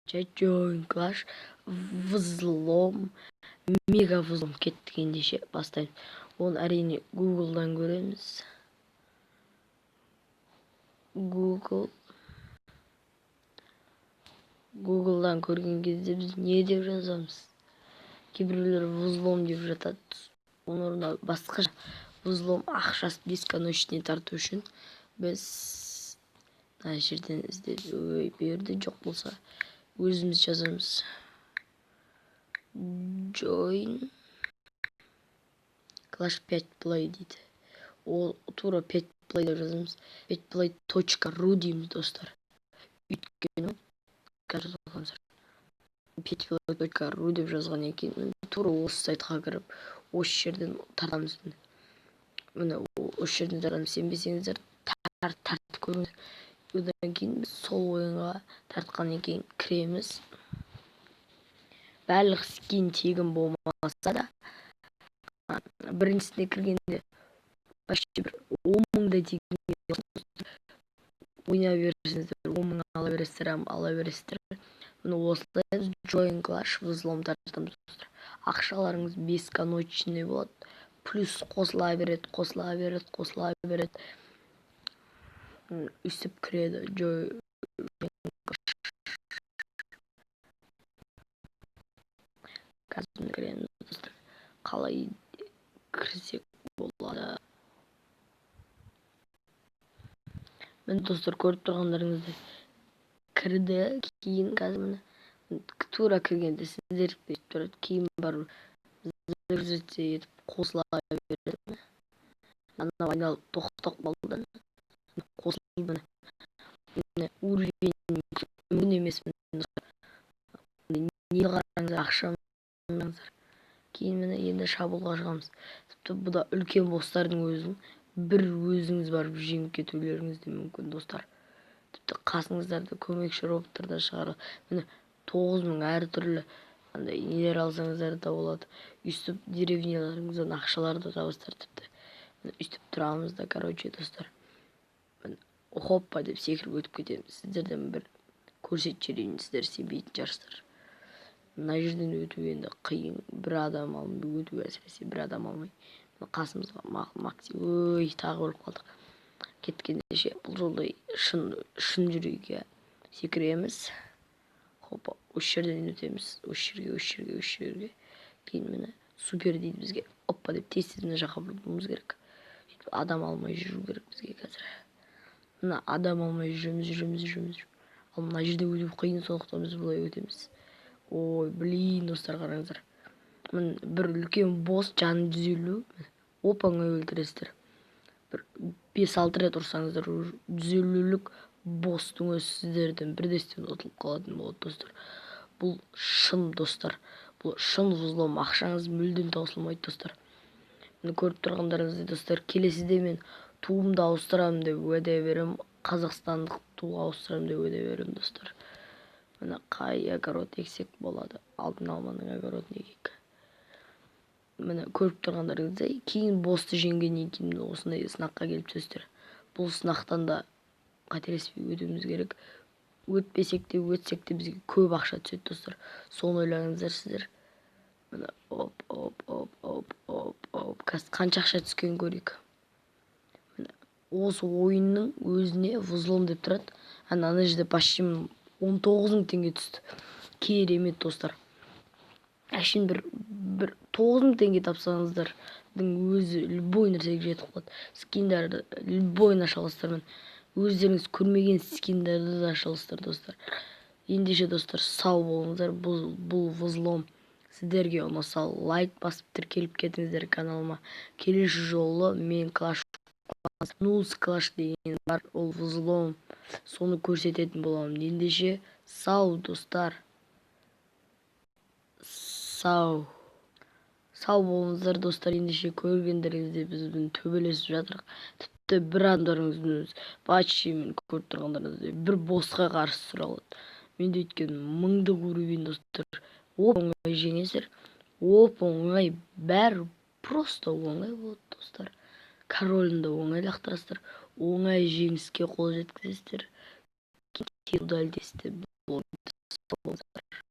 Join Clash, Взлом, Mega Взлом кеттік ендеше бастаймыз. Оны әрине Google'дан көреміз. Google'дан көрген кезде біз не деп жазамыз? Кейбіреулер взлом деп жатады. Оның орнына басқаша взлом ақшасы бесконечный тарту үшін біз мына жерден іздеп, берді жоқ болса өзіміз жазамыз. Join Clash 5 Play дейді. Ол тура 5 Play деп жазамыз. 5play.ru дейміз достар. Өйткені 5play.ru деп жазған екен. Тура осы сайтқа кіріп, осы жерден тартамыз. Міне осы жерден тартамыз. Сенбесеңіздер тартып көріңіздер. Одан кейін біз сол ойынға тартқаннан кейін кіреміз. Барлық скин тегін болмаса да, біріншісіне кіргенде почти бір 10.000 тегін ойнай бересіңіздер, 10.000 ала бересіздер. Міне осылай Join Clash взлом тартамыз. Ақшаларыңыз бесконечный болады. Плюс қосыла береді. Үсіп кіреді. Қазір кіреміз достар. Қалай кірсек болады? Мен достар көріп тұрғандарыңызды кірді. Кейін қазір міне тура кіргенде сіздер тұрады. Кейін бар жүрсетсе етіп қосыла береді. Анау айналып тоқтап қалды. Қосылды. Уровень мүмкін емес. Не қараңыздар, ақша қараңыздар. Кейін міне енді шабуылға шығамыз. Тіпті бұда үлкен бостардың өзін бір өзіңіз барып жеңіп кетулеріңіз де мүмкін достар. Тіпті қасыңыздарда көмекші роботтар да шығар. Міне 9.000 әртүрлі андай нелер алсаңыздар да болады. Үстіп деревняларыңыздан ақшаларды табыстар тіпті. Үстіп тұрамыз да, короче достар. Хоппа деп секіріп өтіп кетеміз. Сіздерден бір көрсетіп жіберейін, сіздер сенбейтін шығарсыздар. Мына жерден өту енді қиын. Бір адам алмай өту, әсіресе бір адам алмай. Қасымызға Макси, тағы өліп қалдық. Кеткендеше бұл жолда шын жүрейге секіреміз. Хоппа, осы жерден өтеміз. Осы жерге. Кейін мені супер дейді бізге. Оппа деп тез-тез мына жаққа бұрылуымыз керек. Адам алмай жүру керек бізге қазір. Мына адам алмай жүреміз. Ал мына жерде өту қиын, сондықтан біз бұлай өтеміз. Ой, блин, достар қараңыздар. Бір үлкен босс жаны 150. Оп-оңай өлтіресіздер. Бір 5-6 рет ұрсаңыздар, 150-лік босстың өзі сіздерден бірдестен ұтылып қалатын болады достар. Бұл шын достар. Бұл шын взлом. Ақшаңыз мүлдем таусылмайды достар. Мені көріп тұрғандарыңызды достар, келесіде мен туымды ауыстырамын деп уәде берем. Қазақстандық туға ауыстырамын деп уәде берем достар. Міне қай огород ексек болады. Алтын алманың огородын егейік. Міне көріп тұрғандарыңыздай, кейін босты жеңгеннен кейін осындай сынаққа келіп түсіздер. Бұл сынақтан да қателеспей өтуіміз керек. Өтпесек те, өтсек те бізге көп ақша түседі достар. Соны ойлаңыздар сіздер. Міне оп. Қазір қанша ақша түскен көрейік. Осы ойынның өзіне взлом деп тұрады. Ана жерде почти 19.000 теңге түсті. Керемет достар. Әшін бір 9.000 теңге тапсаңыздардың өзі любой нәрсеге жетіп қалады. Скиндарды любой аша аласыздар. Өздеріңіз көрмеген скиндарды да аша аласыздар достар. Ендеше достар, сау болыңыздар. Бұл взлом сіздерге ұнаса лайк басып тіркеліп кетіңіздер каналыма. Келесі жолы мен Clash деген бар, ол взлом. Соны көрсететін боламын. Ендеше сау достар. Сау болыңыздар достар. Ендеше көргендеріңізде біздің төбелесіп жатырық. Тіпті бір адамдарыңыздың өзі почти мен көріп тұрғандарыңыздай бір босқа қарсы тұра алады. Менде өткен 1000-дық уровень достар. Оп-оңай жеңесіздер. Оп-оңай, бәрі просто оңай болады достар. Королінді оңай лақтырасыздар. Оңай жеңіске қол жеткізесіздер. Удальдесіздер. болыңыздар.